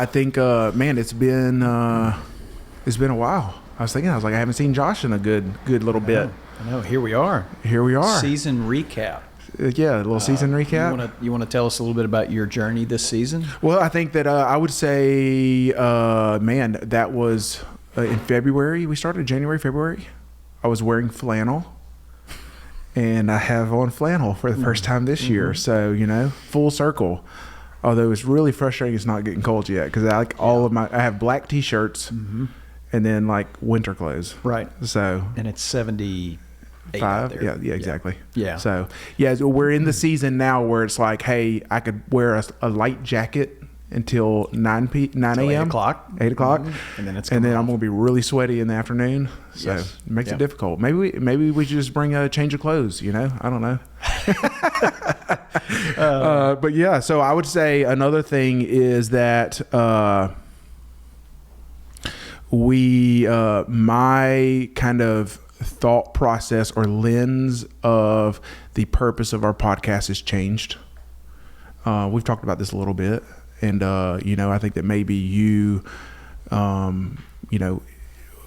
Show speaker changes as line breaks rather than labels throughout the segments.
I think, man, it's been a while. I was like, I haven't seen Josh in a good little bit.
I know. Here we are. Season recap.
Yeah, a little season recap.
You want to tell us a little bit about your journey this season?
Well, I think that I would say, man, that was in February. We started January, February. I was wearing flannel. And I have on flannel for the first time this year. So, full circle. Although it's really frustrating it's not getting cold yet because I like I have black T-shirts and then like winter clothes.
Right.
So.
And it's 75 out there.
Yeah, exactly.
Yeah.
So, we're in the season now where it's like, hey, I could wear a light jacket until 9 a.m.
8 o'clock.
8 o'clock.
And then
I'm going to be really sweaty in the afternoon. So it makes it difficult. Maybe we should just bring a change of clothes, I don't know. But yeah, so I would say another thing is that my kind of thought process or lens of the purpose of our podcast has changed. We've talked about this a little bit. And, I think that maybe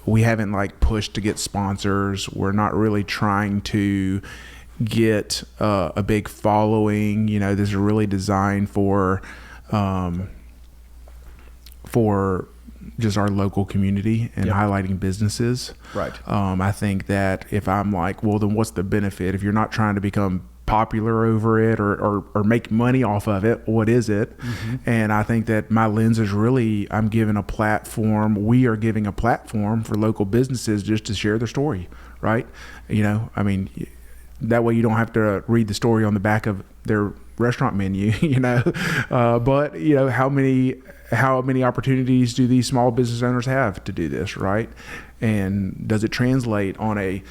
we haven't like pushed to get sponsors. We're not really trying to get a big following. This is really designed for just our local community and highlighting businesses.
Right.
I think that if I'm like, well, then what's the benefit? If you're not trying to become popular over it or make money off of it, what is it? And I think that my lens is really, I'm giving a platform. We are giving a platform for local businesses just to share their story, right? That way you don't have to read the story on the back of their restaurant menu, but how many opportunities do these small business owners have to do this, right? And does it translate on a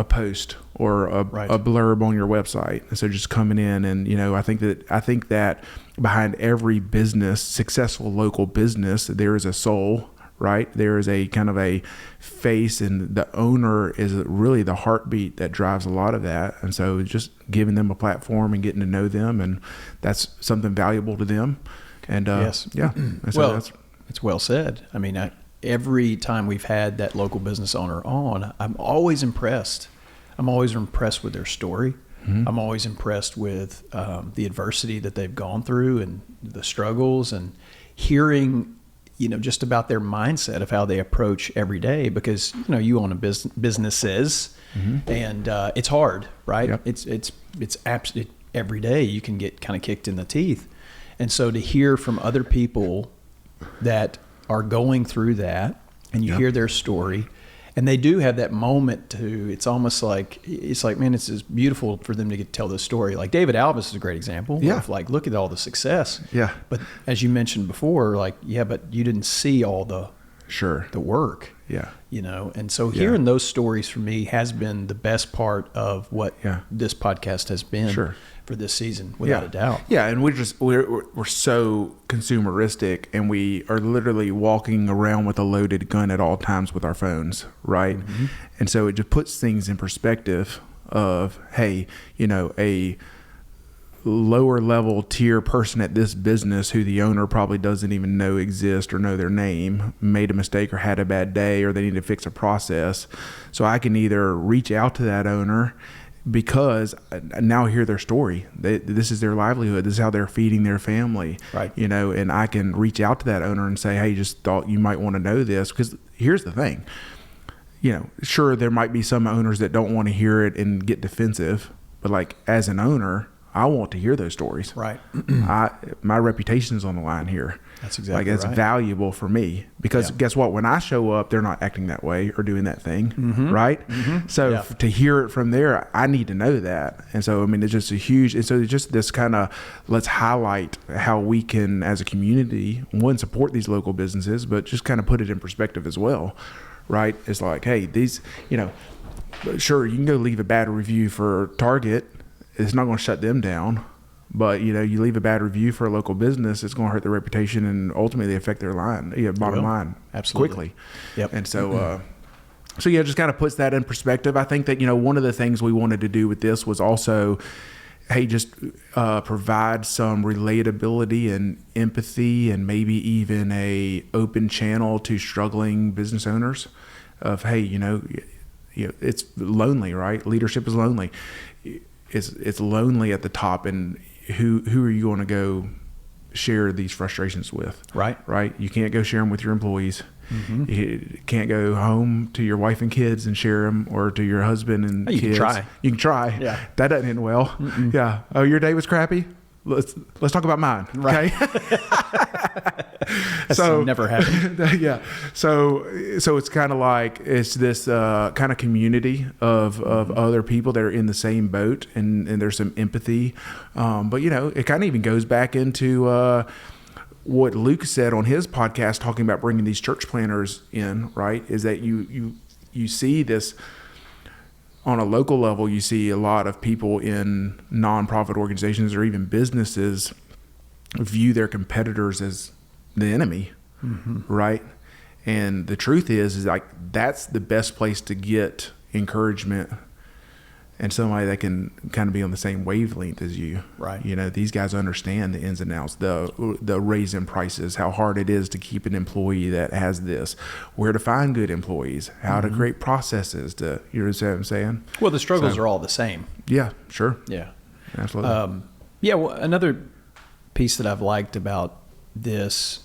post or a blurb on your website? And so just coming in and, I think that behind every business, successful local business, there is a soul, right? There is a kind of a face, and the owner is really the heartbeat that drives a lot of that. And so just giving them a platform and getting to know them, and that's something valuable to them. And
yes.
Yeah. And so
it's well said. Every time we've had that local business owner on, I'm always impressed. I'm always impressed with their story. I'm always impressed with the adversity that they've gone through and the struggles, and hearing, just about their mindset of how they approach every day, because, you own a businesses and it's hard, right? Yep. It's absolutely every day you can get kind of kicked in the teeth. And so to hear from other people that are going through that, and you hear their story, and they do have that moment to, it's almost like, man, it's just beautiful for them to get to tell this story. Like David Alvis is a great example of like, look at all the success. Yeah. But as you mentioned before, like, but you didn't see all the work. Yeah. And so hearing those stories for me has been the best part of what this podcast has been for this season, without a doubt. Yeah. And we're so consumeristic, and we are literally walking around with a loaded gun at all times with our phones. Right. And so it just puts things in perspective of, hey, a lower level tier person at this business who the owner probably doesn't even know exist or know their name, made a mistake or had a bad day, or they need to fix a process. So I can either reach out to that owner because now I hear their story. This is their livelihood. This is how they're feeding their family. Right. And I can reach out to that owner and say, hey, just thought you might want to know this. Because here's the thing, sure, there might be some owners that don't want to hear it and get defensive, but like as an owner, I want to hear those stories. Right. My reputation is on the line here. That's exactly right. It's valuable for me because guess what? When I show up, they're not acting that way or doing that thing. Right. So to hear it from there, I need to know that. And so, it's just it's just this kind of, let's highlight how we can, as a community, one, support these local businesses, but just kind of put it in perspective as well. Right. It's like, hey, these, sure, you can go leave a bad review for Target. It's not going to shut them down, but you leave a bad review for a local business, it's going to hurt their reputation and ultimately affect their bottom line quickly. Yep. And so, just kind of puts that in perspective. I think that, one of the things we wanted to do with this was also,
hey, just provide some relatability and empathy, and maybe even a open channel to struggling business owners of, hey, it's lonely, right? Leadership is lonely. It's lonely at the top, and who are you going to go share these frustrations with?
Right.
You can't go share them with your employees.
Mm-hmm.
You can't go home to your wife and kids and share them, or to your husband and
you
kids.
You can try.
Yeah. That doesn't end well.
Mm-mm.
Yeah. Oh, your day was crappy? Let's talk about mine.
Right.
Okay.
That's never happened.
Yeah. So it's kind of like, it's this kind of community of other people that are in the same boat, and there's some empathy. But it kind of even goes back into what Luke said on his podcast, talking about bringing these church planners in, right? Is that you see this on a local level. You see a lot of people in nonprofit organizations or even businesses view their competitors as the enemy, mm-hmm. right? And the truth is like, that's the best place to get encouragement, and somebody that can kind of be on the same wavelength as you.
Right.
These guys understand the ins and outs, the raise in prices, how hard it is to keep an employee that has this, where to find good employees, how
mm-hmm.
to create processes to, you know what I'm saying?
Well, the struggles are all the same.
Yeah, sure.
Yeah.
Absolutely.
Well, another piece that I've liked about this,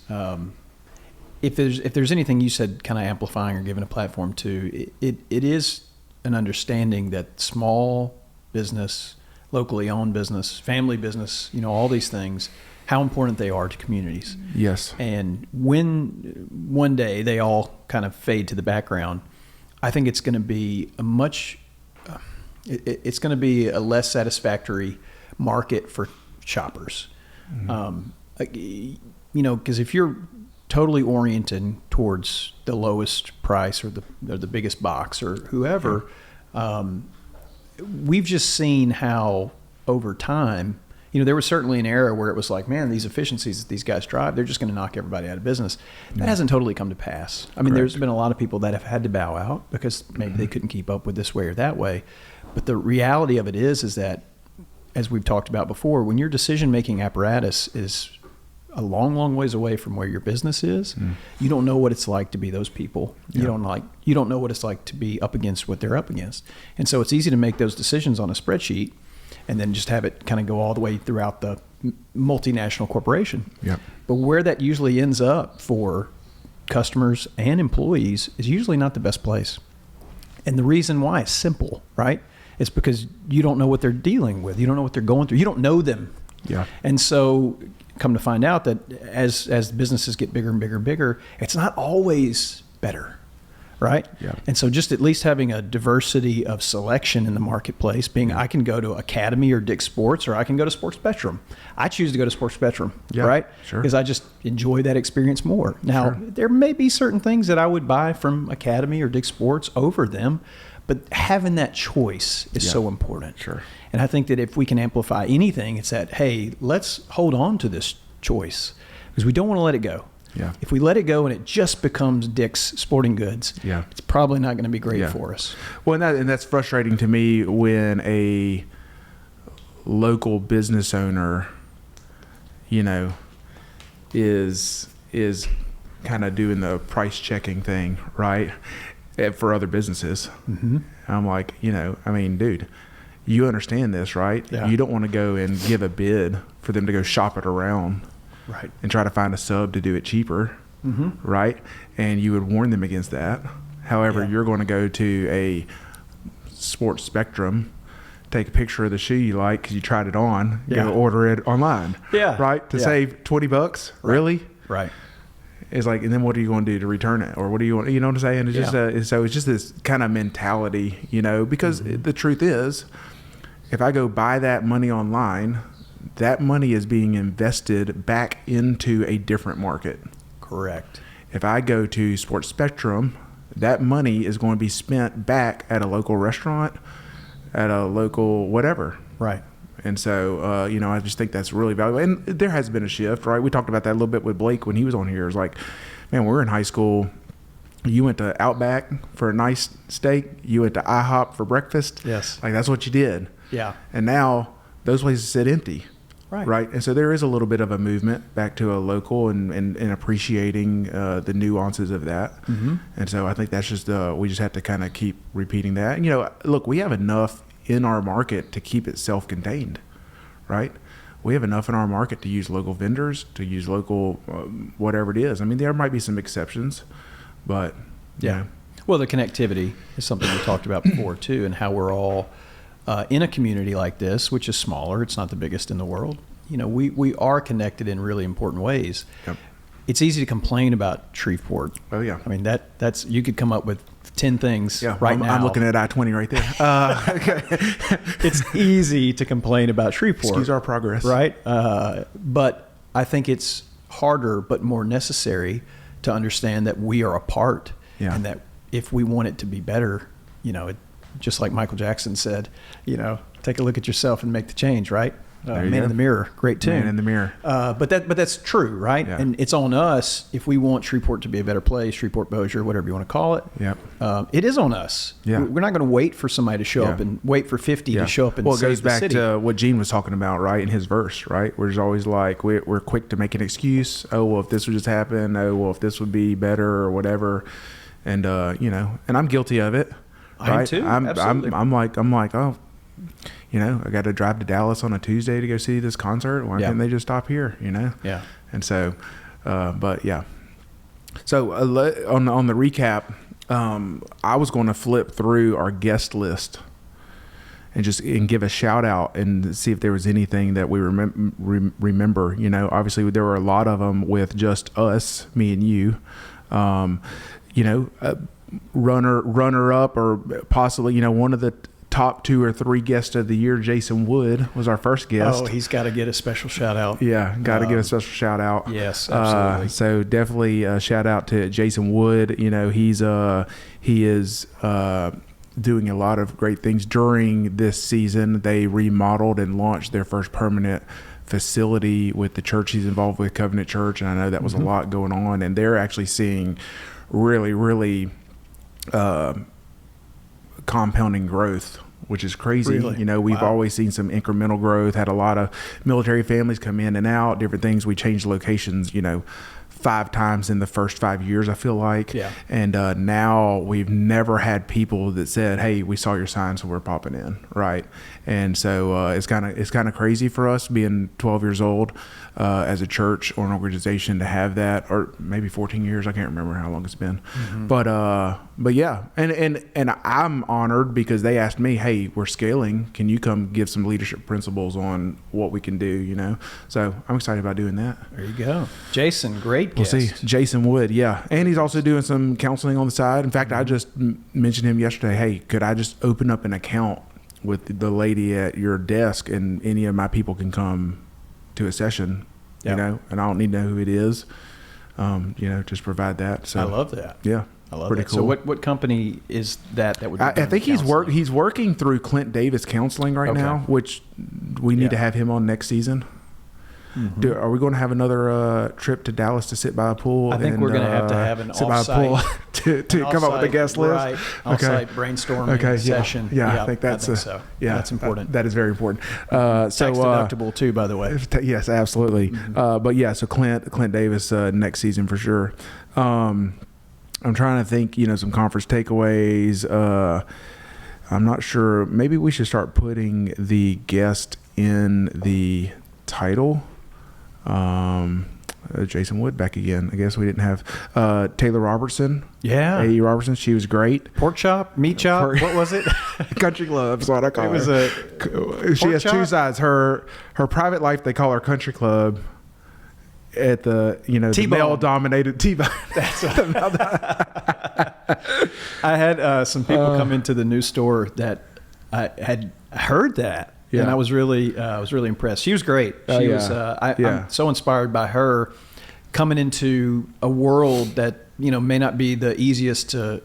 if there's anything you said kind of amplifying or giving a platform to, it is an understanding that small business, locally owned business, family business, all these things, how important they are to communities.
Yes.
And when one day they all kind of fade to the background, I think it's going to be it's going to be a less satisfactory market for shoppers. Mm-hmm. Because if you're totally oriented towards the lowest price or the biggest box or whoever, we've just seen how over time, there was certainly an era where it was like, man, these efficiencies that these guys drive, they're just going to knock everybody out of business. That hasn't totally come to pass. I mean, There's been a lot of people that have had to bow out because maybe mm-hmm. they couldn't keep up with this way or that way. But the reality of it is that, as we've talked about before, when your decision-making apparatus is a long, long ways away from where your business is, you don't know what it's like to be those people. Yeah. You don't know what it's like to be up against what they're up against. And so it's easy to make those decisions on a spreadsheet and then just have it kind of go all the way throughout the multinational corporation.
Yep.
But where that usually ends up for customers and employees is usually not the best place. And the reason why is simple, right? It's because you don't know what they're dealing with. You don't know what they're going through. You don't know them.
Yeah.
And so come to find out that as businesses get bigger and bigger and bigger, it's not always better, right?
Yeah.
And so just at least having a diversity of selection in the marketplace, I can go to Academy or Dick's Sports, or I can go to Sports Spectrum. I choose to go to Sports Spectrum, right?
Sure.
Because I just enjoy that experience more. Now, there may be certain things that I would buy from Academy or Dick's Sports over them, but having that choice is so important.
Sure.
And I think that if we can amplify anything, it's that, hey, let's hold on to this choice because we don't want to let it go.
Yeah.
If we let it go and it just becomes Dick's Sporting Goods, it's probably not going to be great for us.
Well, and that's frustrating to me when a local business owner, is kind of doing the price checking thing, right? For other businesses. Mm-hmm. I'm like, dude, you understand this, right?
Yeah.
You don't want to go and give a bid for them to go shop it around,
right?
And try to find a sub to do it cheaper,
mm-hmm.
right? And you would warn them against that. However, you're going to go to a Sports Spectrum, take a picture of the shoe you like because you tried it on, go order it online, right? To save $20, really?
Right.
It's like, and then what are you going to do to return it? Or what do you want, you know what I'm saying? It's just so it's just this kind of mentality, because mm-hmm. the truth is, if I go buy that money online, that money is being invested back into a different market.
Correct.
If I go to Sports Spectrum, that money is going to be spent back at a local restaurant, at a local whatever.
Right.
And so, I just think that's really valuable. And there has been a shift, right? We talked about that a little bit with Blake when he was on here. It was like, man, we're in high school. You went to Outback for a nice steak. You went to IHOP for breakfast.
Yes.
Like, that's what you did.
Yeah.
And now those places sit empty.
Right.
And so there is a little bit of a movement back to a local and appreciating the nuances of that.
Mm-hmm.
And so I think that's just we just have to kind of keep repeating that. And, look, we have enough in our market to keep it self-contained, right? We have enough in our market to use local vendors, to use local whatever it is. I mean, there might be some exceptions, but
yeah. Well, the connectivity is something we talked about before too, and how we're all in a community like this, which is smaller. It's not the biggest in the world. We are connected in really important ways.
Yep.
It's easy to complain about Shreveport.
Oh yeah.
I mean that's you could come up with 10 things now.
I'm looking at I-20 right there. Okay.
It's easy to complain about Shreveport.
Excuse our progress.
Right? But I think it's harder but more necessary to understand that we are a part, and that if we want it to be better, just like Michael Jackson said, take a look at yourself and make the change, right? Man in the Mirror, great tune.
Man in the Mirror.
But that's true, right?
Yeah.
And it's on us if we want Shreveport to be a better place, Shreveport Bossier, whatever you want to call it.
Yep.
It is on us.
Yeah.
We're not going to wait for somebody to show up and wait for 50 to show up and
well, it
save
goes
the
back
city.
to what Gene was talking about, right, in his verse, right? We're just always like, we're quick to make an excuse. Oh, well, if this would just happen. Oh, well, if this would be better or whatever. And, and I'm guilty of it.
I am too. Absolutely.
I'm like, oh, I got to drive to Dallas on a Tuesday to go see this concert. Why can't they just stop here?
Yeah.
And so, but yeah. So on the recap, I was going to flip through our guest list and give a shout out and see if there was anything that we remember. Obviously there were a lot of them with just us, me and you. Runner up, or possibly, one of the top 2 or 3 guests of the year, Jason Wood, was our first guest.
Oh, he's got to get a special shout out.
Yeah, got to get a special shout out.
Yes, absolutely.
So definitely a shout out to Jason Wood. He is doing a lot of great things. During this season, they remodeled and launched their first permanent facility with the church he's involved with, Covenant Church, and I know that was a lot going on, and they're actually seeing really, really compounding growth, which is crazy.
Really?
We've always seen some incremental growth, had a lot of military families come in and out, different things. We changed locations, 5 times in the first 5 years, I feel like.
Yeah.
And now we've never had people that said, hey, we saw your sign, so we're popping in, right? And so it's kind of crazy for us being 12 years old as a church or an organization to have that, or maybe 14 years. I can't remember how long it's been. Mm-hmm. But yeah, and I'm honored because they asked me, hey, we're scaling. Can you come give some leadership principles on what we can do, So I'm excited about doing that.
There you go. Jason, great guest.
We'll see. Jason Wood, yeah. And he's also doing some counseling on the side. In fact, I just mentioned him yesterday. Hey, could I just open up an account with the lady at your desk, and any of my people can come to a session, and I don't need to know who it is, just provide that. So
I love that.
Yeah.
I love
pretty
that.
cool.
So what company is that would be
I think he's working through Clint Davis Counseling right now, which we need to have him on next season. Mm-hmm. Are we going to have another trip to Dallas to sit by a pool?
I think we're going to have an
sit by a pool to come up with a guest list.
Right, off-site brainstorming session.
Yeah, I think that's
so. Yeah, that's important.
That is very important.
Tax deductible too, by the way.
Yes, absolutely.
Mm-hmm.
But yeah, so Clint Davis next season for sure. I'm trying to think, some conference takeaways. I'm not sure. Maybe we should start putting the guest in the title. Jason Wood back again. I guess we didn't have Taylor Robertson.
Yeah.
A.E. Robertson. She was great.
Pork chop, meat chop. What was it?
Country club is what I call
it.
She has 2 sides. Her private life, they call her country club. At the the male dominated T-bone.
That's I had some people come into the new store that I had heard that. Yeah. And I was really impressed. She was great. She was. I'm so inspired by her coming into a world that may not be the easiest to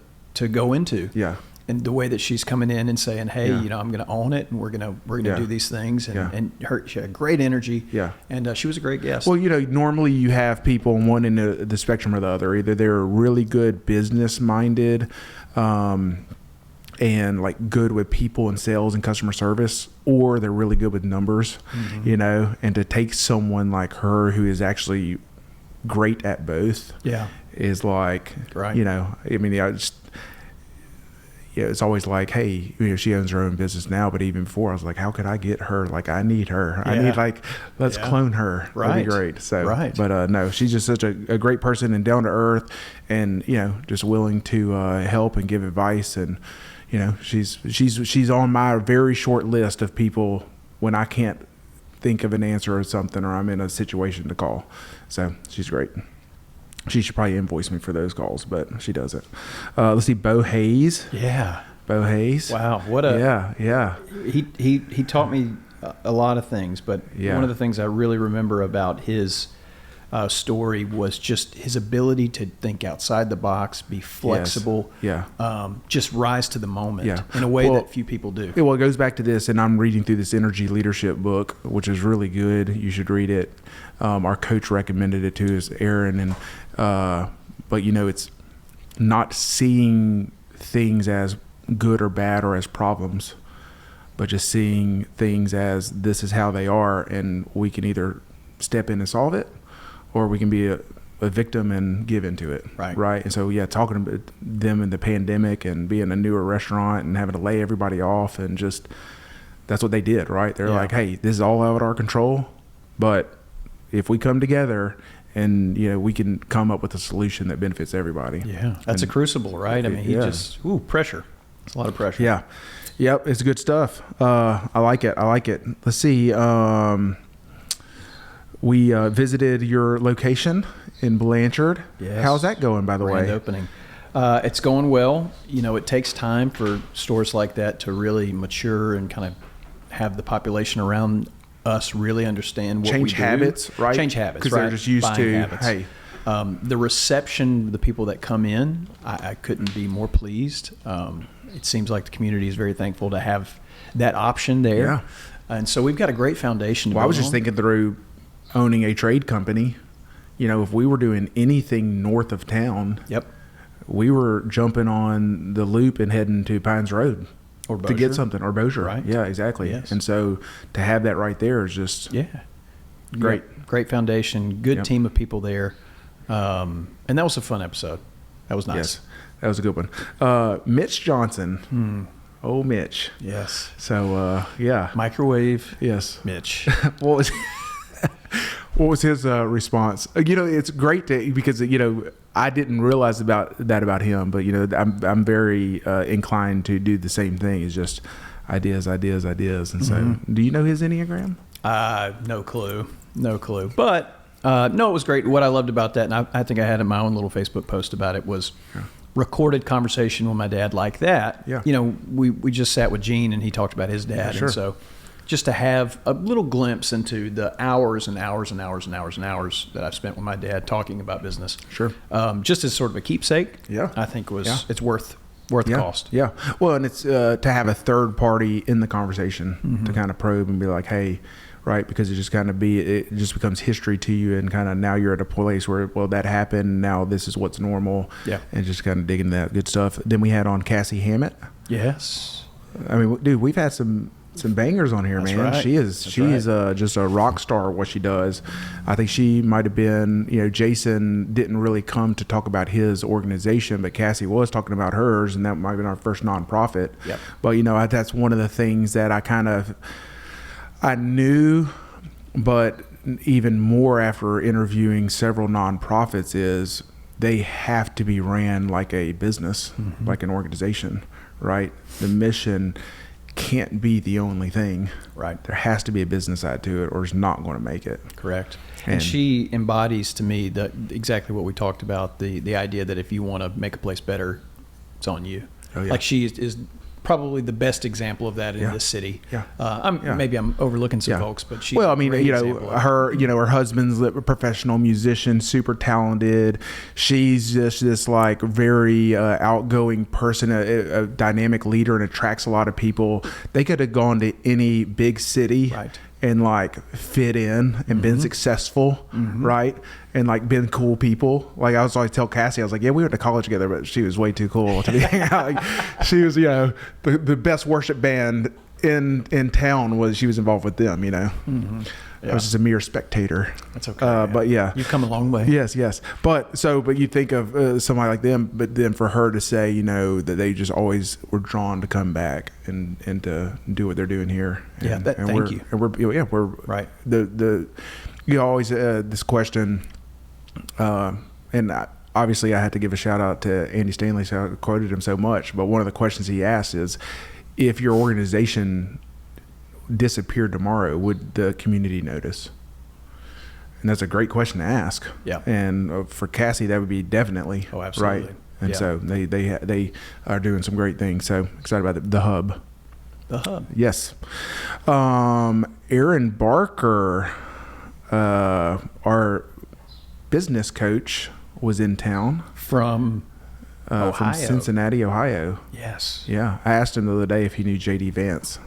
go into.
Yeah.
And the way that she's coming in and saying, "Hey, I'm going to own it, and we're going to do these things." And she had great energy.
Yeah.
And she was a great guest.
Well, normally you have people on one end of the spectrum or the other. Either they're really good business minded. and like good with people and sales and customer service, or they're really good with numbers,
Mm-hmm.
you know, and to take someone like her who is actually great at both is like,
Right.
you know, I mean, it's always like, hey, you know, she owns her own business now, but even before I was like, how could I get her? Like, I need her. I need let's clone her.
Right.
That'd be great. So,
Right.
but no, she's just such a great person and down to earth, and, you know, just willing to help and give advice. And, you know, she's on my very short list of people when I can't think of an answer or something, or I'm in a situation to call. So she's great. She should probably invoice me for those calls, but she doesn't. Let's see, Bo Hayes.
Yeah.
Bo Hayes.
Wow. What a
yeah.
He taught me a lot of things, but one of the things I really remember about his story was just his ability to think outside the box, be flexible, just rise to the moment in a way that few people do.
Well, it goes back to this, and I'm reading through this energy leadership book, which is really good. You should read it. Our coach recommended it to us, Aaron, and but you know, it's not seeing things as good or bad or as problems, but just seeing things as this is how they are, and we can either step in and solve it, or we can be a victim and give into it. Right. And so, talking about them in the pandemic and being a newer restaurant and having to lay everybody off, and just, that's what they did, right? They're like, hey, this is all out of our control, but if we come together and, you know, we can come up with a solution that benefits everybody.
Yeah. That's a crucible, right? I mean, he just, pressure. It's a lot of pressure.
Yeah. Yep. It's good stuff. I like it. Let's see. We visited your location in Blanchard.
Yes.
How's that going, by the way?
Grand opening. It's going well. You know, it takes time for stores like that to really mature and kind of have the population around us really understand what we do.
Change habits, right?
Change habits,
because they're just used
Buying
to,
habits.
hey.
The reception, the people that come in, I couldn't be more pleased. It seems like the community is very thankful to have that option there.
Yeah.
And so we've got a great foundation.
Well, I was just thinking through owning a trade company. You know, if we were doing anything north of town, we were jumping on the loop and heading to Pines Road to get something, or Bossier.
Right.
Yeah, exactly.
Yes.
And so to have that right there is just great.
Great foundation, good team of people there. And that was a fun episode. That was nice.
Yes, that was a good one. Mitch Johnson. Oh, Mitch.
Yes.
So,
Microwave.
Yes.
Mitch.
What was his response? You know, it's great because, you know, I didn't realize about him, but, you know, I'm very inclined to do the same thing. It's just ideas. And so, do you know his Enneagram?
No clue. But no, it was great. What I loved about that, and I think I had in my own little Facebook post about it, was recorded conversation with my dad like that.
Yeah.
You know, we just sat with Gene and he talked about his dad.
Sure.
And so just to have a little glimpse into the hours and hours and hours and hours and hours that I've spent with my dad talking about business.
Sure.
Just as sort of a keepsake.
Yeah.
I think it's worth the cost.
Yeah. Well, and it's to have a third party in the conversation to kind of probe and be like, hey, right, because it just becomes history to you, and kind of now you're at a place where, well, that happened, now this is what's normal.
Yeah.
And just kind of digging that good stuff. Then we had on Cassie Hammett.
Yes.
I mean, dude, we've had some bangers on here,
That's
man.
right.
She's just a rock star at what she does. I think she might have been, you know, Jason didn't really come to talk about his organization, but Cassie was talking about hers, and that might have been our first nonprofit.
Yep.
But, you know, that's one of the things that I knew, but even more after interviewing several nonprofits, is they have to be ran like a business, like an organization, right? The mission can't be the only thing.
Right.
There has to be a business side to it, or it's not going to make it.
Correct. And she embodies to me exactly what we talked about, the idea that if you want to make a place better, it's on you.
Oh, yeah.
Like she is probably the best example of that in this city.
Yeah.
Maybe I'm overlooking some folks, but she's
well, I mean, her husband's a professional musician, super talented. She's just this like very outgoing person, a dynamic leader, and attracts a lot of people. They could have gone to any big city,
right,
and like fit in and been successful, right? And like been cool people. Like I was always tell Cassie, I was like, yeah, we went to college together, but she was way too cool to be hanging out. Like, she was, the best worship band in town she was involved with them, I was just a mere spectator.
That's okay.
But yeah,
you've come a long way.
Yes. But you think of somebody like them, but then for her to say, that they just always were drawn to come back and to do what they're doing here. And,
thank you.
And we're
right.
You always this question, and obviously I had to give a shout out to Andy Stanley, so I quoted him so much. But one of the questions he asked is, if your organization disappeared tomorrow, would the community notice? And that's a great question to ask.
Yeah.
And for Cassie, that would be definitely.
Oh, absolutely.
Right. And so they are doing some great things. So excited about the hub.
The hub.
Yes. Aaron Barker, our business coach, was in town
from
Cincinnati, Ohio.
Yes.
Yeah. I asked him the other day if he knew JD Vance.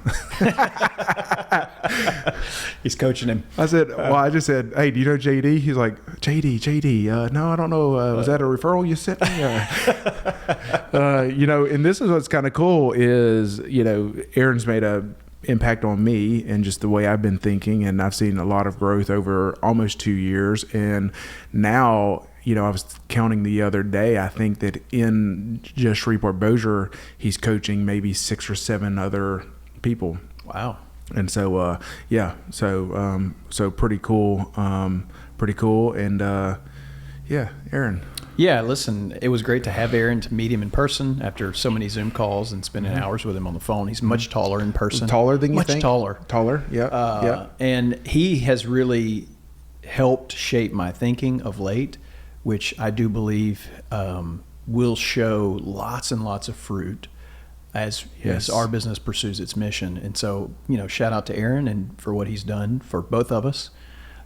He's coaching him.
I just said, hey, do you know JD? He's like, JD. No, I don't know. Was that a referral you sent me? And this is what's kind of cool is, Aaron's made a impact on me and just the way I've been thinking. And I've seen a lot of growth over almost 2 years. And now, I was counting the other day, I think that in just Shreveport-Bossier, he's coaching maybe 6 or 7 other people.
Wow.
And so, so pretty cool. And, Aaron.
Yeah, listen, it was great to have Aaron, to meet him in person after so many Zoom calls and spending hours with him on the phone. He's much taller in person.
Taller than you think?
Much taller.
Taller, yeah.
And he has really helped shape my thinking of late, which I do believe will show lots and lots of fruit as our business pursues its mission. And so, shout out to Aaron and for what he's done for both of us.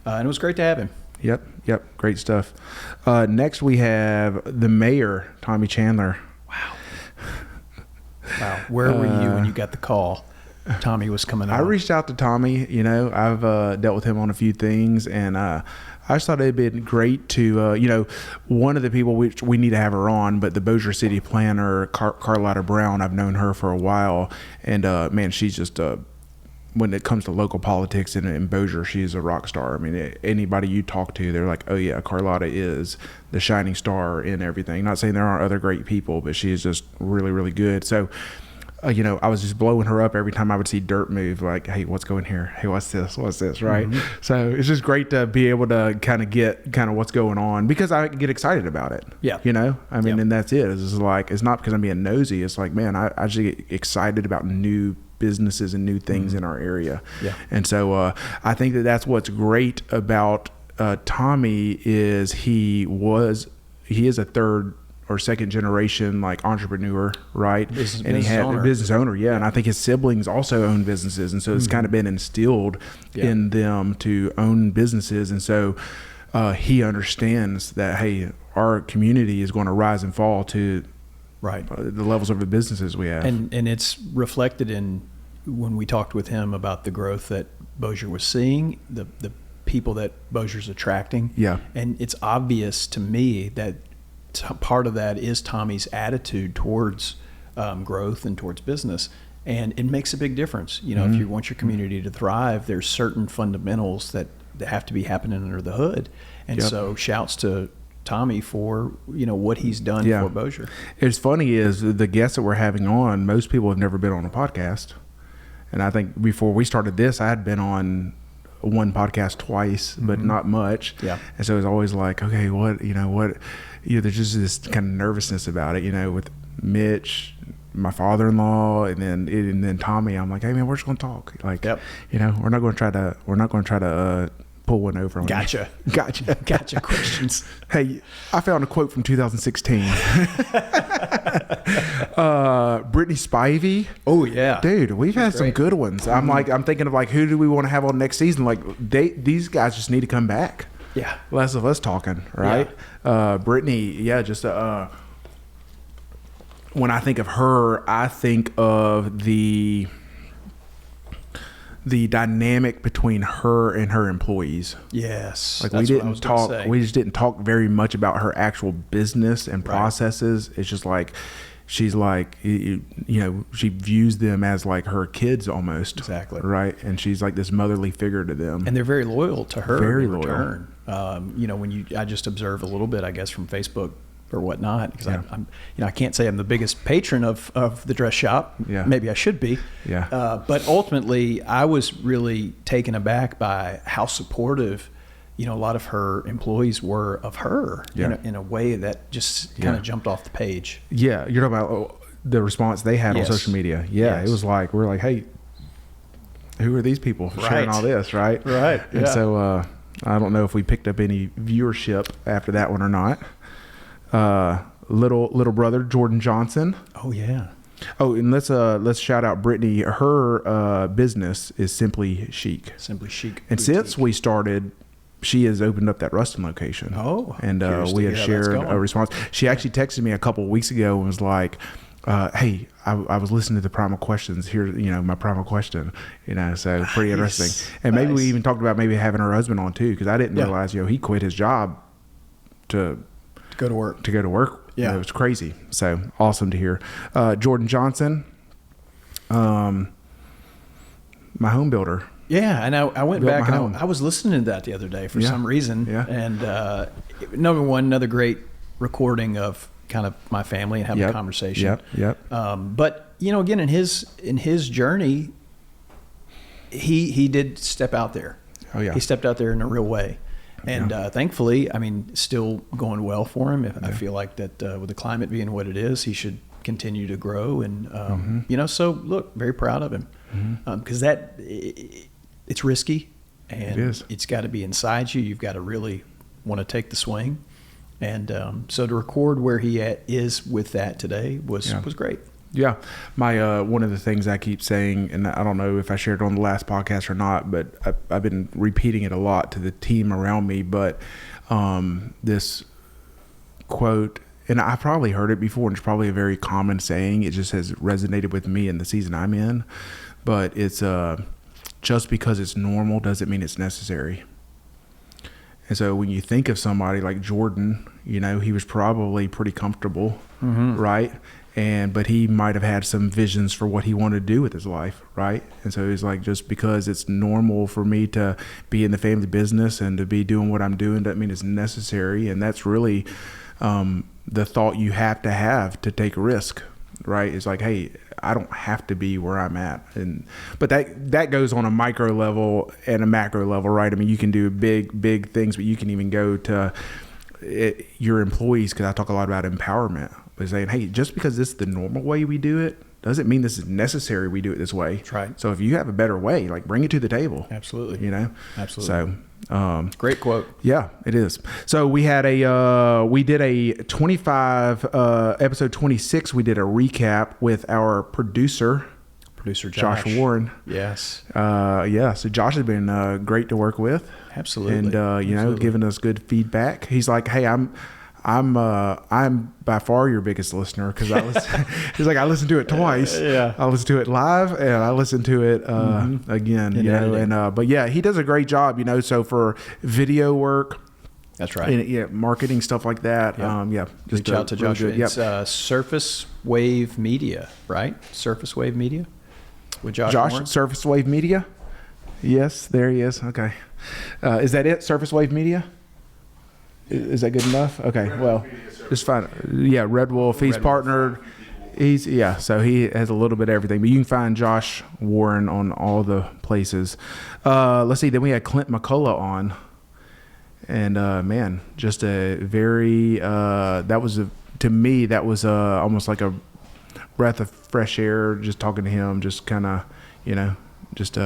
And it was great to have him.
Yep. Great stuff. Next we have the mayor, Tommy Chandler.
Wow. Where were you when you got the call? Tommy was coming on.
I reached out to Tommy. I've dealt with him on a few things, and I just thought it'd been great to, one of the people which we need to have her on, but the Bossier City planner, Carlotta Brown, I've known her for a while, and man, she's just when it comes to local politics in Bossier, she's a rock star. I mean, anybody you talk to, they're like, oh yeah, Carlotta is the shining star in everything. Not saying there aren't other great people, but she is just really, really good. So, I was just blowing her up every time I would see dirt move, like, hey, what's going here? Hey, what's this, right? Mm-hmm. So it's just great to be able to kind of what's going on, because I get excited about it.
Yeah.
And that's it. It's just like, it's not because I'm being nosy. It's like, man, I just get excited about new businesses and new things in our area.
Yeah.
And so I think that's what's great about Tommy is he is a third or second generation like entrepreneur, right? Business owner. Yeah. And I think his siblings also own businesses. And so it's kind of been instilled in them to own businesses. And so he understands that, hey, our community is going to rise and fall to the levels of the businesses we have.
And it's reflected in when we talked with him about the growth that Bossier was seeing, the people that Bossier's attracting.
Yeah. And
it's obvious to me that part of that is Tommy's attitude towards growth and towards business. And it makes a big difference. If you want your community to thrive, there's certain fundamentals that have to be happening under the hood. And so shouts to Tommy for, what he's done for Bossier.
It's funny is the guests that we're having on, most people have never been on a podcast. And I think before we started this, I had been on one podcast twice, but not much. Yeah. And so it's always like, okay, there's just this kind of nervousness about it, with Mitch, my father-in-law, and then Tommy. I'm like, hey man, we're just going to talk. Like, we're not going to try to pull one over on
Gotcha.
you. Gotcha
questions.
Hey, I found a quote from 2016. Brittany Spivey.
Oh yeah,
dude, we've had some good ones. I'm thinking of like, who do we want to have on next season? Like these guys just need to come back.
Yeah,
less of us talking, right? Yeah. Brittany, just when I think of her, I think of the the dynamic between her and her employees.
Yes.
Like we just didn't talk very much about her actual business and processes. It's just like, she's like, you know, she views them as like her kids almost.
Exactly.
Right. And she's like this motherly figure to them.
And they're very loyal to her.
Very
in
loyal.
return. You know, I just observe a little bit, I guess, from Facebook or whatnot, because I'm, you know, I can't say I'm the biggest patron of the dress shop.
Yeah.
Maybe I should be.
Yeah.
But ultimately, I was really taken aback by how supportive, you know, a lot of her employees were of her in a way that just kind of jumped off the page.
Yeah. You're talking about the response they had on social media. Yeah. It was like, we're like, hey, who are these people sharing all this? Right.
Right.
And so, I don't know if we picked up any viewership after that one or not. Little brother Jordan Johnson.
Oh yeah.
Oh, and let's shout out Brittany. Her business is Simply Chic.
Simply Chic.
And since we started, she has opened up that Ruston location.
Oh.
And we had shared a response. She actually texted me a couple of weeks ago and was like, hey, I was listening to the primal questions here, you know, my primal question, you know, so pretty interesting. And maybe we even talked about maybe having her husband on too, because I didn't realize, you know, he quit his job to
go to work.
Yeah. It was crazy. So awesome to hear. Jordan Johnson, my home builder.
Yeah, and I went back and I was listening to that the other day for some reason. Yeah. And number one, another great recording of kind of my family and having a conversation.
Yep.
But you know, again, in his journey, he did step out there.
Oh yeah.
He stepped out there in a real way. And thankfully, I mean, still going well for him. I feel like that with the climate being what it is, he should continue to grow. And, you know, so look, very proud of him. Because it's risky and it's got to be inside you. You've got to really want to take the swing. And so to record where he is with that today was great.
Yeah. My one of the things I keep saying, and I don't know if I shared it on the last podcast or not, but I've been repeating it a lot to the team around me, but this quote, and I probably heard it before, and it's probably a very common saying. It just has resonated with me in the season I'm in, but it's just because it's normal doesn't mean it's necessary. And so when you think of somebody like Jordan, you know, he was probably pretty comfortable, right? But he might have had some visions for what he wanted to do with his life, right? And so he's like, just because it's normal for me to be in the family business and to be doing what I'm doing doesn't mean it's necessary. And that's really the thought you have to take a risk, right? It's like, hey, I don't have to be where I'm at. But that goes on a micro level and a macro level, right? I mean, you can do big things, but you can even go to your employees, because I talk a lot about empowerment. By saying, hey, just because this is the normal way we do it doesn't mean this is necessary we do it this way.
That's right.
So if you have a better way, like bring it to the table.
Absolutely.
You know?
Absolutely.
So
great quote.
Yeah, it is. So we had we did a 25 episode 26. We did a recap with our producer Josh Warren.
Yes.
So Josh has been great to work with.
Absolutely.
And you know, giving us good feedback. He's like, hey, I'm by far your biggest listener, because he's like, I listened to it twice.
Yeah.
I listened to it live and I listened to it again, you know, and but yeah, he does a great job, you know, so for video work.
That's right.
And marketing, stuff like that.
Just reach out to Josh. It's Surface Wave Media, right? Surface Wave Media with Josh Warren?
Surface Wave Media. Yes, there he is. Okay. Is that it? Surface Wave Media? Is that good enough? Okay, well, just fine. Yeah, Red Wolf. He's partnered. So he has a little bit of everything. But you can find Josh Warren on all the places. Let's see. Then we had Clint McCullough on, and man, just a very to me that was almost like a breath of fresh air. Just talking to him, just kind of, you know, just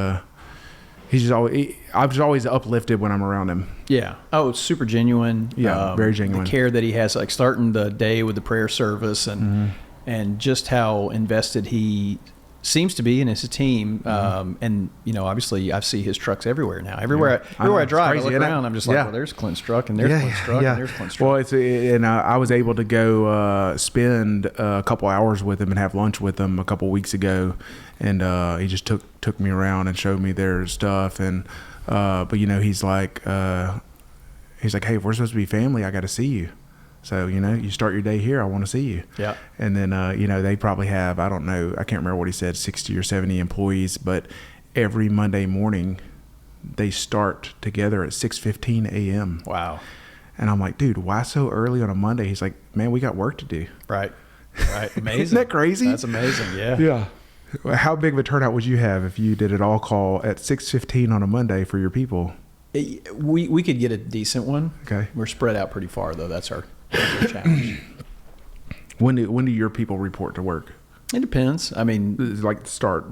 he's just always. I'm just always uplifted when I'm around him.
Yeah. Oh, it's super genuine.
Yeah, very genuine.
The care that he has, like starting the day with the prayer service, and just how invested he seems to be, and it's a team. And obviously, I see his trucks everywhere now. Everywhere I drive, I look around. I'm just like, well, there's Clint's truck, and there's Clint's truck, and there's Clint's truck.
Well, I was able to go spend a couple hours with him and have lunch with him a couple weeks ago, and he just took me around and showed me their stuff. And but he's like, hey, if we're supposed to be family, I got to see you. So, you start your day here, I want to see you.
Yeah.
And then, they probably have, I don't know, I can't remember what he said, 60 or 70 employees, but every Monday morning they start together at 6:15 a.m.
Wow.
And I'm like, dude, why so early on a Monday? He's like, man, we got work to do.
Right. Amazing.
Isn't that crazy?
That's amazing. Yeah.
Yeah. How big of a turnout would you have if you did it all call at 6:15 on a Monday for your people?
We could get a decent one.
Okay.
We're spread out pretty far, though. That's our challenge.
When do your people report to work?
It depends. I mean,
it's like the start.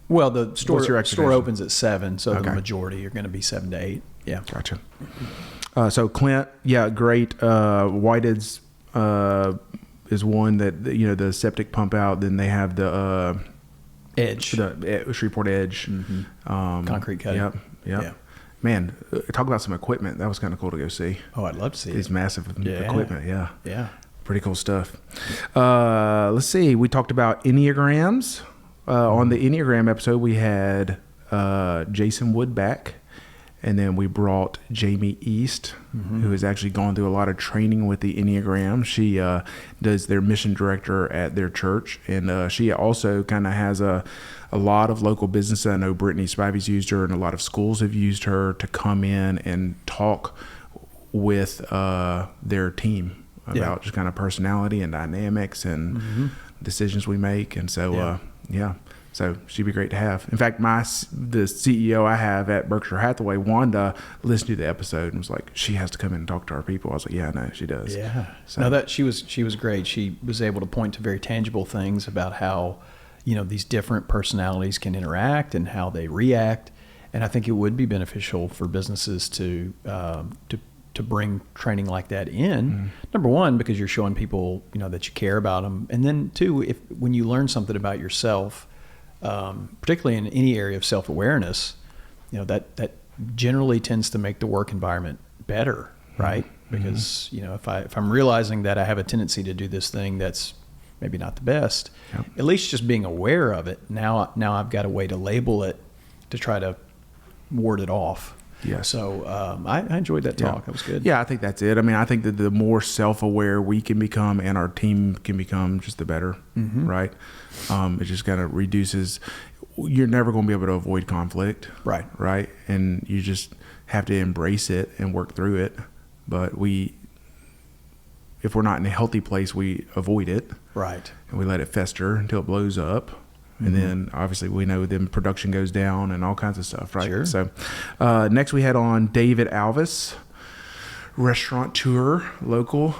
Well, the store opens at 7, so the majority are going to be 7 to 8. Yeah.
Gotcha. So Clint, great. Whitehead's is one that the septic pump out. Then they have the
Edge,
the Shreveport Edge,
concrete cut.
Yep. Yeah. Man, talk about some equipment. That was kind of cool to go see.
Oh, I'd love to see
these massive equipment. Yeah. Pretty cool stuff. Let's see. We talked about Enneagrams. On the Enneagram episode, we had Jason Wood back. And then we brought Jamie East, who has actually gone through a lot of training with the Enneagram. She does their mission director at their church. And she also kind of has a lot of local businesses. I know Brittany Spivey's used her, and a lot of schools have used her to come in and talk with their team about just kind of personality and dynamics and decisions we make. And so, so she'd be great to have. In fact, the CEO I have at Berkshire Hathaway, Wanda, listened to the episode and was like, she has to come in and talk to our people. I was like, yeah, no, she does.
Yeah. So. No, she was great. She was able to point to very tangible things about how, these different personalities can interact and how they react. And I think it would be beneficial for businesses to bring training like that in. Number one, because you're showing people, that you care about them. And then two, when you learn something about yourself, particularly in any area of self-awareness, that generally tends to make the work environment better, right? Because, if I'm realizing that I have a tendency to do this thing that's maybe not the best, at least just being aware of it, now I've got a way to label it to try to ward it off.
Yeah.
So I enjoyed that talk. That was good.
Yeah, I think that's it. I mean, I think that the more self-aware we can become and our team can become, just the better, right? It just kind of reduces. You're never going to be able to avoid conflict, right? And you just have to embrace it and work through it. But if we're not in a healthy place, we avoid it,
right? And
we let it fester until it blows up. And then obviously we know then production goes down and all kinds of stuff, right?
Sure.
So next we had on David Alvis, restaurateur, local,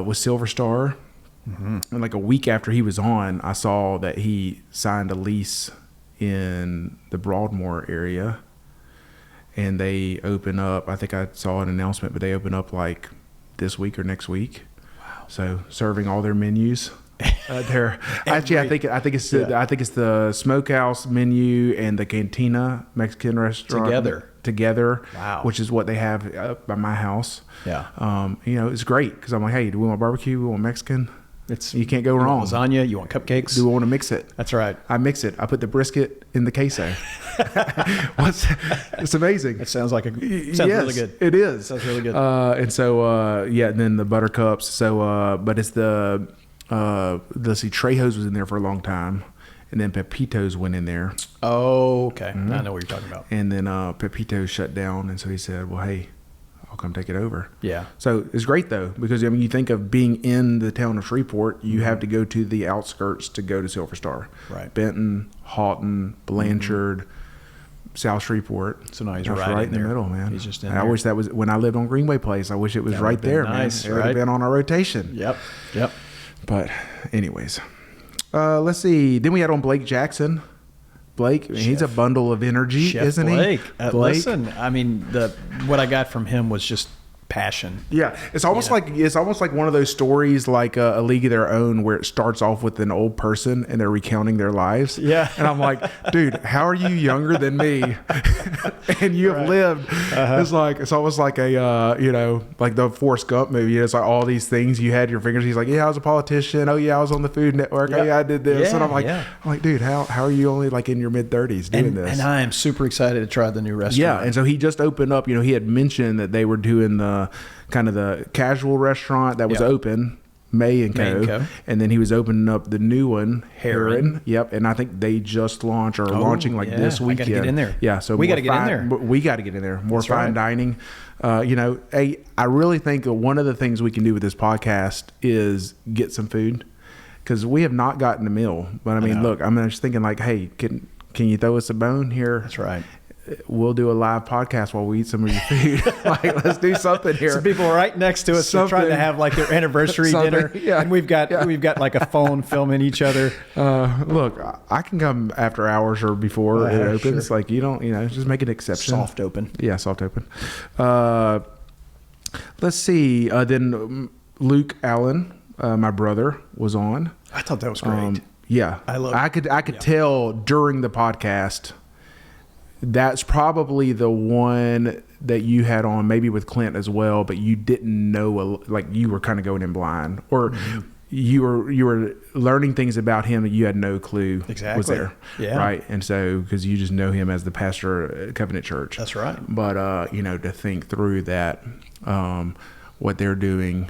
with Silver Star. And like a week after he was on, I saw that he signed a lease in the Broadmoor area. And they open up, I think I saw an announcement, but they open up like this week or next week.
Wow.
So serving all their menus. Actually, I think it's the smokehouse menu and the cantina Mexican restaurant together.
Wow.
Which is what they have up by my house.
Yeah.
It's great because I'm like, hey, do we want barbecue? We want Mexican. You can't go wrong.
Want lasagna? You want cupcakes?
Do we want to mix it?
That's right.
I mix it. I put the brisket in the queso. It's amazing.
It sounds really good.
It is.
Sounds really good.
And so and then the buttercups. So but it's the let's see, Trejo's was in there for a long time, and then Pepito's went in there.
Oh, okay. I know what you're talking about.
And then Pepito shut down, and so he said, well, hey, I'll come take it over.
Yeah.
So it's great though, because you think of being in the town of Shreveport, you have to go to the outskirts to go to Silver Star.
Right.
Benton, Houghton, Blanchard, South Shreveport.
So now he's
right in the middle, man.
He's just in
there. I wish that was when I lived on Greenway Place. I wish it was right there,
nice,
man. It would have been on our rotation.
Yep.
But anyways, let's see. Then we had on Blake Jackson. Blake, he's a bundle of energy,
Chef
isn't
Blake.
he?
Listen, I mean, what I got from him was just passion.
Yeah, it's almost like one of those stories, like A League of Their Own, where it starts off with an old person and they're recounting their lives.
Yeah,
and I'm like, dude, how are you younger than me, and you have lived? It's almost like a like the Forrest Gump movie. It's like all these things you had your fingers. He's like, yeah, I was a politician. Oh yeah, I was on the Food Network. Oh yeah, I did this. And I'm like, dude, how are you only like in your mid-30s doing this?
And I am super excited to try the new restaurant.
Yeah, and so he just opened up. He had mentioned that they were doing the kind of the casual restaurant that was open, May & Co. And then he was opening up the new one, Heron. Yep. And I think they just launching this weekend.
I got to get in there.
Yeah. So
we got to get in there.
We got to get in there. More fine dining. I really think one of the things we can do with this podcast is get some food, because we have not gotten a meal. But I mean, look, I'm just thinking like, hey, can you throw us a bone here?
That's right.
We'll do a live podcast while we eat some of your food. Like, let's do something here.
Some people right next to us are trying to have like their anniversary dinner, and we've got like a phone filming each other.
Look, I can come after hours or before it opens. Sure. Like, you don't, just make an exception.
Soft open.
Yeah, soft open. Let's see. Then Luke Allen, my brother, was on.
I thought that was great.
Yeah, I could tell during the podcast. That's probably the one that you had on, maybe with Clint as well, but you didn't know, like you were kind of going in blind, or you were learning things about him that you had no clue was there. Yeah. Right. And so, because you just know him as the pastor at Covenant Church.
That's right.
But, to think through that, what they're doing.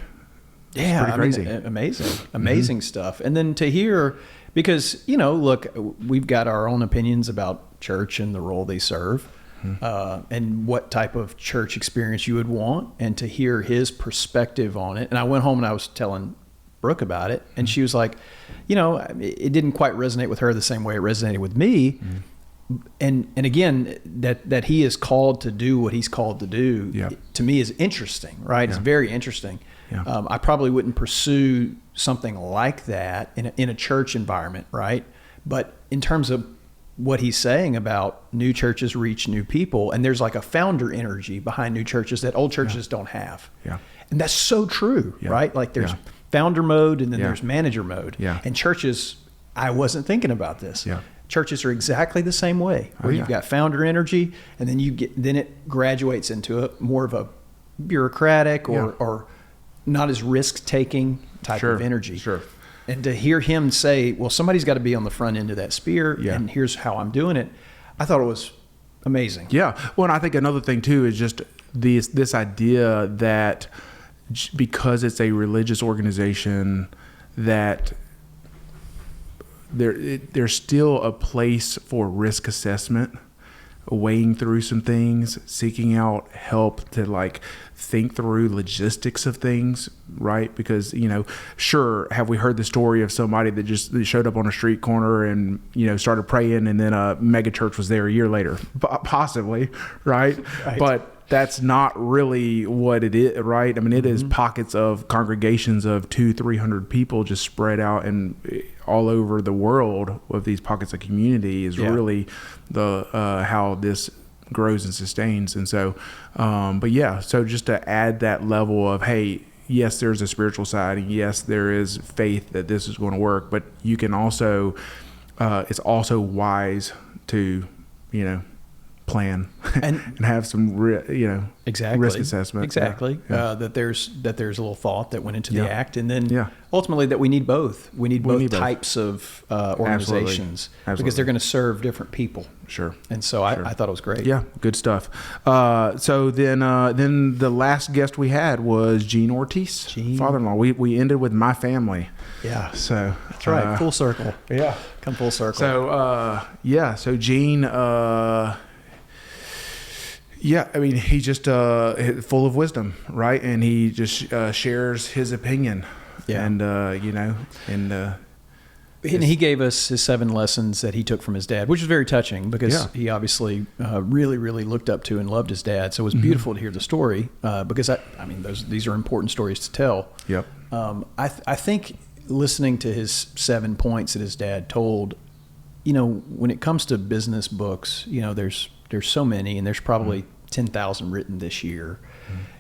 Yeah. Crazy. Amazing stuff. And then to hear, because, look, we've got our own opinions about church and the role they serve, and what type of church experience you would want, and to hear his perspective on it. And I went home and I was telling Brooke about it, and she was like, it didn't quite resonate with her the same way it resonated with me. And again, that he is called to do what he's called to do, to me is interesting, right? It's very interesting. Yeah. I probably wouldn't pursue something like that in a church environment, right? But in terms of what he's saying about new churches reach new people, and there's like a founder energy behind new churches that old churches don't have. Yeah. And that's so true, right? Like there's founder mode, and then there's manager mode. Yeah. And churches, I wasn't thinking about this. Yeah. Churches are exactly the same way, where you've got founder energy, and then it graduates into a more of a bureaucratic or not as risk-taking type of energy. Sure. And to hear him say, well, somebody's got to be on the front end of that spear, and here's how I'm doing it, I thought it was amazing. Yeah. Well, and I think another thing, too, is just this idea that because it's a religious organization, that there's still a place for risk assessment, weighing through some things, seeking out help to like think through logistics of things, right? Because, sure, have we heard the story of somebody that just showed up on a street corner and, started praying, and then a mega church was there a year later? Possibly, right? But that's not really what it is, right? I mean, it is pockets of congregations of 200-300 people just spread out and all over the world of these pockets of community is really the how this grows and sustains. And so, so just to add that level of, hey, yes, there's a spiritual side, and yes, there is faith that this is going to work, but you can also, it's also wise to, plan and have some risk assessment. Exactly. That there's a little thought that went into the act, and then ultimately that we need both. We need both types of organizations. Absolutely. Because they're going to serve different people. Sure. And so I thought it was great. Yeah, good stuff. So then the last guest we had was Gene Ortiz, father-in-law. We ended with my family. Yeah. So that's right. Full circle. Yeah. Come full circle. So so Gene. Yeah, I mean, he just full of wisdom, right? And he just shares his opinion. Yeah. And he gave us his 7 lessons that he took from his dad, which was very touching, because he obviously really, really looked up to and loved his dad. So it was beautiful to hear the story, because these are important stories to tell. Yep. I think listening to his 7 points that his dad told, when it comes to business books, there's so many, and there's probably 10,000 written this year.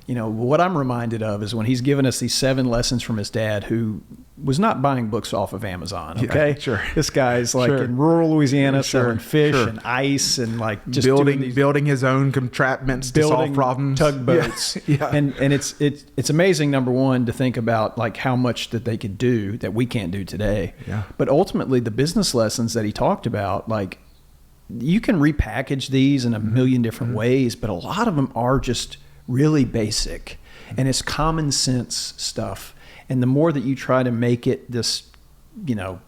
You know, what I'm reminded of is when he's given us these 7 lessons from his dad, who was not buying books off of Amazon. Okay.
Yeah, sure.
This guy's like in rural Louisiana selling fish and ice and like just
building his own contraptions to solve problems.
Tugboats.
Yeah.
And it's amazing, number one, to think about like how much that they could do that we can't do today.
Yeah.
But ultimately the business lessons that he talked about, like you can repackage these in a million different ways, but a lot of them are just really basic, and it's common sense stuff. And the more that you try to make it this, you know,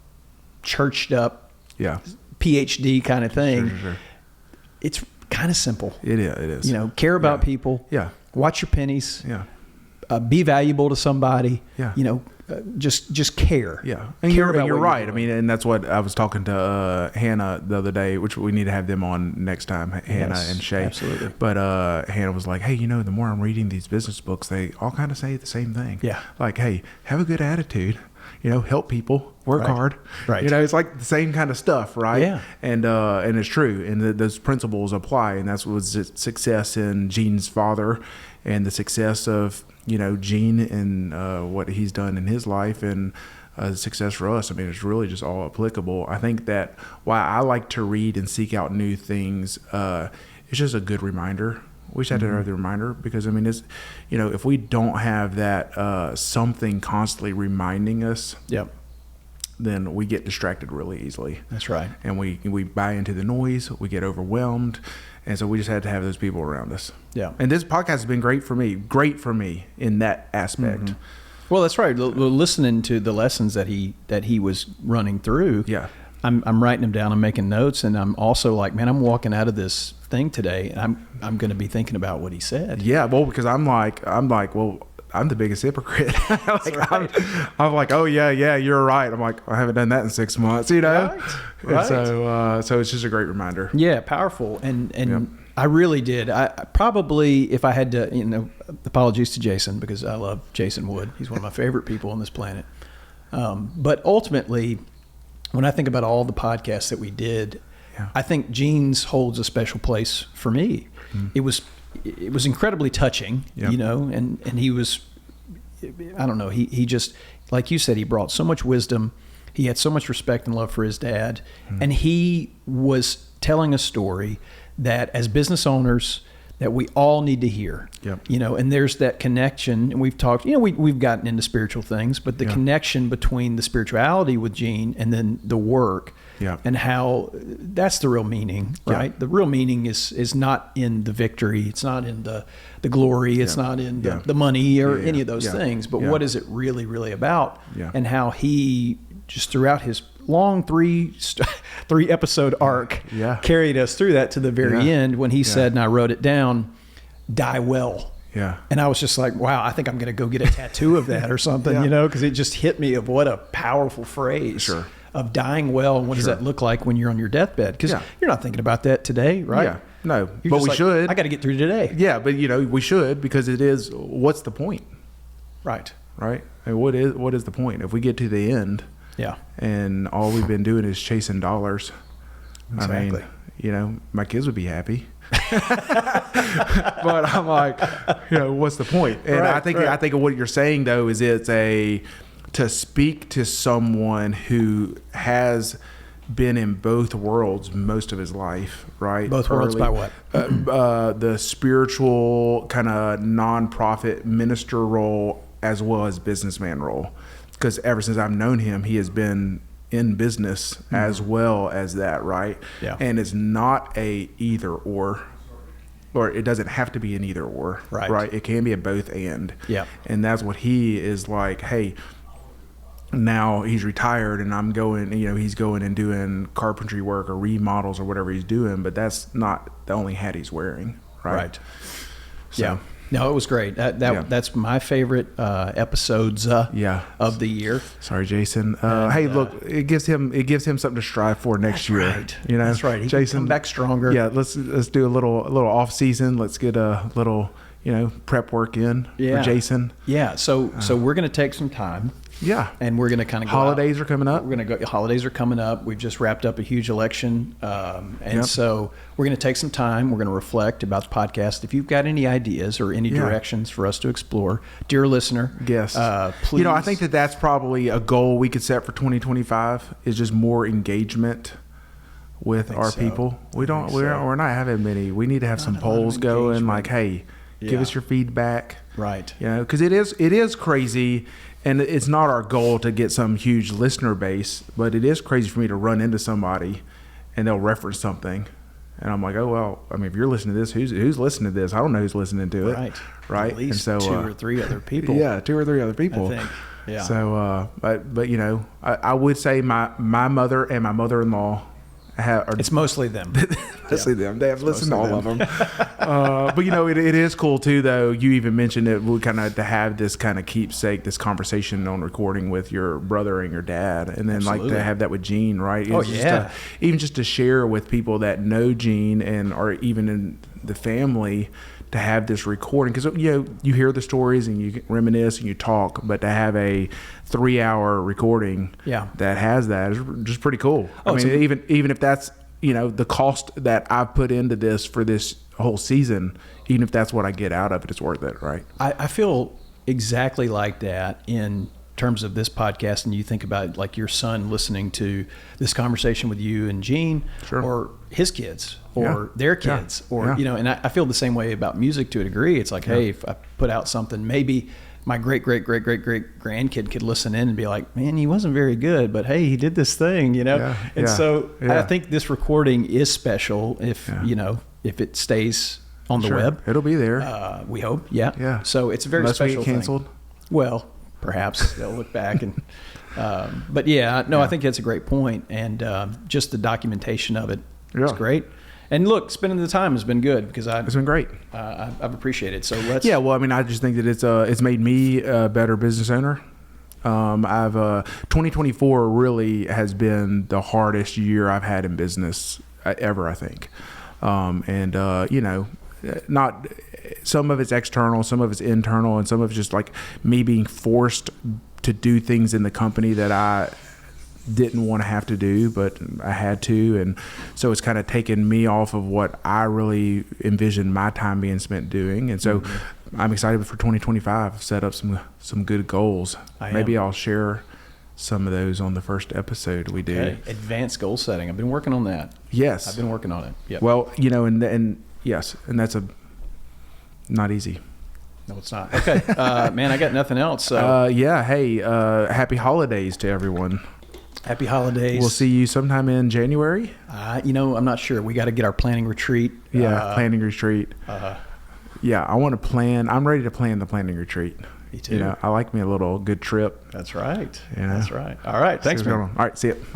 churched up, PhD kind of thing,
Sure.
it's kind of simple.
It is.
You know, care about people.
Yeah.
Watch your pennies.
Yeah.
Be valuable to somebody.
Yeah.
You know, just care.
Yeah. And you're right. I mean, and that's what I was talking to Hannah the other day, which we need to have them on next time, Hannah and Shay.
Absolutely.
But Hannah was like, hey, you know, the more I'm reading these business books, they all kind of say the same thing.
Yeah.
Like, hey, have a good attitude, you know, help people, work hard.
Right.
You know, it's like the same kind of stuff, right?
Yeah.
And it's true. And those principles apply. And that's what success in Gene's father and the success of, you know, Gene and what he's done in his life and success for us. I mean, it's really just all applicable. I think that why I like to read and seek out new things, it's just a good reminder. We just have to have the reminder because, I mean, it's, you know, if we don't have that something constantly reminding us, then we get distracted really easily.
That's right.
And we buy into the noise, we get overwhelmed. And so we just had to have those people around us.
Yeah.
And this podcast has been great for me in that aspect.
Mm-hmm. Well, that's right. Listening to the lessons that he was running through.
Yeah.
I'm writing them down. I'm making notes, and I'm also like, man, I'm walking out of this thing today, and I'm going to be thinking about what he said.
Yeah. Well, because I'm like, well, I'm the biggest hypocrite. I'm like, oh yeah, you're right. I'm like, I haven't done that in 6 months, you know?
Right.
And so it's just a great reminder.
Yeah. Powerful. And I really did. I probably, if I had to, you know, apologies to Jason because I love Jason Wood. He's one of my favorite people on this planet. But ultimately, when I think about all the podcasts that we did, I think Gene's holds a special place for me. It was incredibly touching, you know, and he was, I don't know, he just, like you said, he brought so much wisdom. He had so much respect and love for his dad. And he was telling a story that as business owners that we all need to hear, you know, and there's that connection. And we've talked, you know, we've gotten into spiritual things, but the connection between the spirituality with Gene and then the work and how that's the real meaning, right? The real meaning is not in the victory. It's not in the glory. It's not in the money or any of those things, but what is it really, really about? And how he just throughout his long three episode arc carried us through that to the very end when he said, and I wrote it down, die well. And I was just like, wow, I think I'm going to go get a tattoo of that or something, you know, because it just hit me of what a powerful phrase of dying well. And what does that look like when you're on your deathbed? Because you're not thinking about that today, right?
No,
you're
but we
like,
should.
I got to get through today.
Yeah, but you know, we should, because it is, what's the point?
Right.
And what is the point? If we get to the end, and all we've been doing is chasing dollars.
Exactly.
I mean, you know, my kids would be happy. But I'm like, you know, what's the point? And I think of what you're saying though is to speak to someone who has been in both worlds most of his life, right?
Both worlds by what?
The spiritual kind of nonprofit minister role as well as businessman role. Because ever since I've known him, he has been in business as well as that, right? And it's not a either or it doesn't have to be an either or, right? It can be a both and. And that's what he is like, hey, now he's retired and I'm going, you know, he's going and doing carpentry work or remodels or whatever he's doing, but that's not the only hat he's wearing, right? So.
No, it was great. That's my favorite episodes of the year.
Sorry, Jason. Hey, look, it gives him something to strive for next year.
Right.
You know,
that's right. He
Jason,
can come back stronger.
Yeah, let's do a little off season. Let's get a little, you know, prep work in for Jason.
Yeah. So we're going to take some time
Yeah.
And we're going to kind of go
holidays
out.
are coming up.
We're going to go. Holidays are coming up. We've just wrapped up a huge election, and so we're going to take some time. We're going to reflect about the podcast. If you've got any ideas or any directions for us to explore, dear listener,
yes,
please.
I think that's probably a goal we could set for 2025 is just more engagement with our people. We're not having many. We need to have some polls going, like, hey, give us your feedback.
Right.
Because it is crazy, and it's not our goal to get some huge listener base, but it is crazy for me to run into somebody and they'll reference something. And I'm like, oh, well, I mean, if you're listening to this, who's listening to this? I don't know who's listening to it. Right.
At least
and so,
2 or 3 other people.
Yeah, 2 or 3 other people.
I think. Yeah.
So, but I would say my mother and my mother-in-law
it's mostly them.
Mostly them. They have listened to all of them. But it is cool too, though. You even mentioned it. We kind of to have this kind of keepsake, this conversation on recording with your brother and your dad, and then Absolutely. Like to have that with Gene, right? It's even just to share with people that know Gene and are even in the family. To have this recording, because you hear the stories and you reminisce and you talk, but to have a 3-hour recording that has that is just pretty cool. I mean, even if that's the cost that I've put into this for this whole season, even if that's what I get out of it, it's worth it, right?
I feel exactly like that in terms of this podcast, and you think about like your son listening to this conversation with you and Gene, or his kids, or their kids, or and I feel the same way about music to a degree. It's like, hey, if I put out something, maybe my great grandkid could listen in and be like, man, he wasn't very good, but hey, he did this thing, So I think this recording is special if if it stays on the web.
It'll be there.
We hope. Yeah. So it's a very
Unless
special
we get canceled.
thing. Well, perhaps they'll look back and but I think that's a great point, and just the documentation of it is great. And look, spending the time has been good because
it's been great.
I've appreciated it. So let's.
Yeah, well, I mean, I just think that it's made me a better business owner. 2024 really has been the hardest year I've had in business ever, I think. Not some of it's external, some of it's internal, and some of it's just like me being forced to do things in the company that I didn't want to have to do, but I had to. And so it's kind of taken me off of what I really envisioned my time being spent doing. And so I'm excited for 2025, set up some good goals. Maybe I'll share some of those on the first episode we do.
Okay. Advanced goal setting. I've been working on that.
Yes.
I've been working on it. Yep.
Well, and yes, and that's not easy.
No, it's not. Okay. Man, I got nothing else. So.
Hey, happy holidays to everyone.
Happy holidays.
We'll see you sometime in January.
I'm not sure. We got to get our planning retreat.
Planning retreat. I want to plan. I'm ready to plan the planning retreat.
Me too.
I like me a little good trip.
That's right. That's right. All right. Thanks, man.
All right. See you. Bye.